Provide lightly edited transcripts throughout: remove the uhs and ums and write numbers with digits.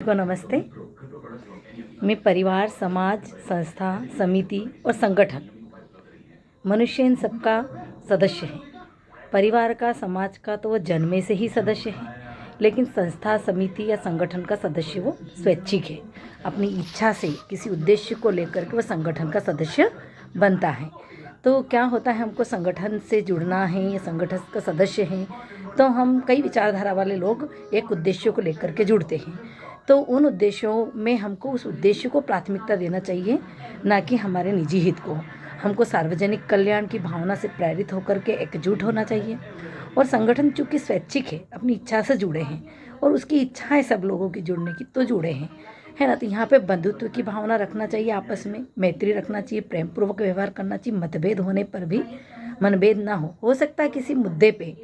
को नमस्ते। मैं परिवार, समाज, संस्था, समिति और संगठन, मनुष्य इन सबका सदस्य है। परिवार का, समाज का तो वो जन्मे से ही सदस्य है, लेकिन संस्था, समिति या संगठन का सदस्य वो स्वैच्छिक है। अपनी इच्छा से किसी उद्देश्य को लेकर के वो संगठन का सदस्य बनता है। तो क्या होता है, हमको संगठन से जुड़ना है या संगठन का सदस्य हैं, तो हम कई विचारधारा वाले लोग एक उद्देश्य को लेकर के जुड़ते हैं। तो उन उद्देश्यों में हमको उस उद्देश्य को प्राथमिकता देना चाहिए, ना कि हमारे निजी हित को। हमको सार्वजनिक कल्याण की भावना से प्रेरित होकर के एकजुट होना चाहिए। और संगठन चूँकि स्वैच्छिक है, अपनी इच्छा से जुड़े हैं और उसकी इच्छा है सब लोगों की जुड़ने की, तो जुड़े हैं, है ना। तो यहाँ पे बंधुत्व की भावना रखना चाहिए, आपस में मैत्री रखना चाहिए, प्रेम पूर्वक व्यवहार करना चाहिए। मतभेद होने पर भी मनभेद ना हो सकता है किसी मुद्दे पे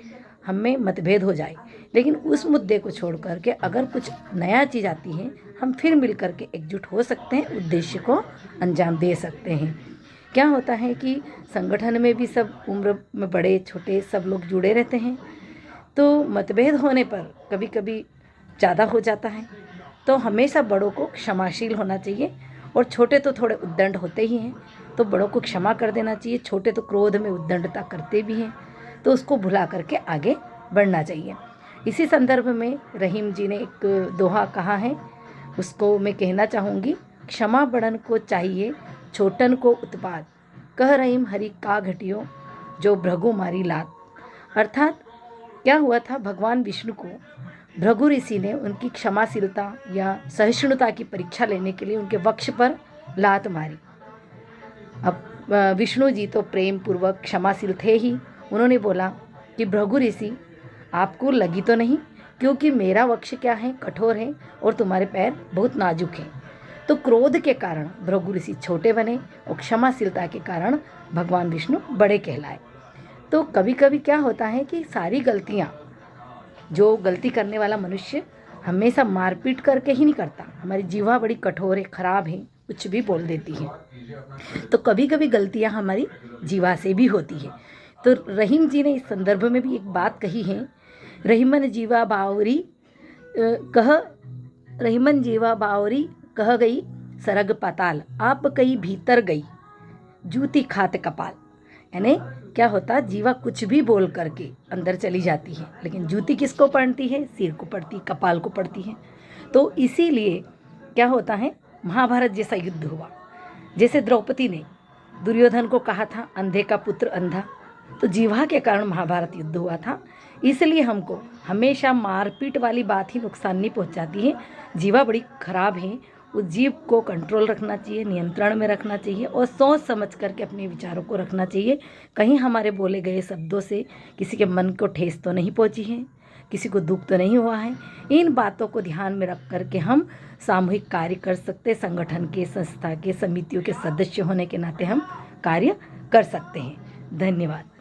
हमें मतभेद हो जाए, लेकिन उस मुद्दे को छोड़ करके अगर कुछ नया चीज़ आती है, हम फिर मिल करके एकजुट हो सकते हैं, उद्देश्य को अंजाम दे सकते हैं। क्या होता है कि संगठन में भी सब उम्र में बड़े छोटे सब लोग जुड़े रहते हैं, तो मतभेद होने पर कभी कभी ज़्यादा हो जाता है। तो हमेशा बड़ों को क्षमाशील होना चाहिए, और छोटे तो थोड़े उद्दंड होते ही हैं, तो बड़ों को क्षमा कर देना चाहिए। छोटे तो क्रोध में उद्दंडता करते भी हैं, तो उसको भुला करके आगे बढ़ना चाहिए। इसी संदर्भ में रहीम जी ने एक दोहा कहा है, उसको मैं कहना चाहूँगी। क्षमा बड़न को चाहिए, छोटन को उत्पाद, कह रहीम हरि का घटियो, जो भृगु मारी लात। अर्थात क्या हुआ था, भगवान विष्णु को भृगु ऋषि ने उनकी क्षमाशीलता या सहिष्णुता की परीक्षा लेने के लिए उनके वक्ष पर लात मारी। अब विष्णु जी तो प्रेम पूर्वक क्षमाशील थे ही। उन्होंने बोला कि भृगु ऋषि, आपको लगी तो नहीं, क्योंकि मेरा वक्ष क्या है, कठोर है, और तुम्हारे पैर बहुत नाजुक हैं। तो क्रोध के कारण भृगु ऋषि छोटे बने और क्षमाशीलता के कारण भगवान विष्णु बड़े कहलाए। तो कभी कभी क्या होता है कि सारी गलतियाँ, जो गलती करने वाला मनुष्य हमेशा मारपीट करके ही नहीं करता। हमारी जीवा बड़ी कठोर है, खराब है, कुछ भी बोल देती है, तो कभी कभी गलतियाँ हमारी जीवा से भी होती है। तो रहीम जी ने इस संदर्भ में भी एक बात कही है, रहीमन जीवा बावरी रहीमन जीवा बावरी कह गई सरग पाताल, आप कहीं भीतर गई जूती खाते कपाल। यानी क्या होता, जीवा कुछ भी बोल करके अंदर चली जाती है, लेकिन जूती किसको पड़ती है, सिर को पड़ती, कपाल को पड़ती है। तो इसीलिए क्या होता है, महाभारत जैसा युद्ध हुआ, जैसे द्रौपदी ने दुर्योधन को कहा था अंधे का पुत्र अंधा, तो जीवा के कारण महाभारत युद्ध हुआ था। इसलिए हमको हमेशा मारपीट वाली बात ही नुकसान नहीं पहुंचाती है। जीवा बड़ी खराब है, उस जीव को कंट्रोल रखना चाहिए, नियंत्रण में रखना चाहिए, और सोच समझ करके अपने विचारों को रखना चाहिए। कहीं हमारे बोले गए शब्दों से किसी के मन को ठेस तो नहीं पहुंची है, किसी को दुख तो नहीं हुआ है। इन बातों को ध्यान में रख करके हम सामूहिक कार्य कर सकते, संगठन के, संस्था के, समितियों के सदस्य होने के नाते हम कार्य कर सकते हैं। धन्यवाद।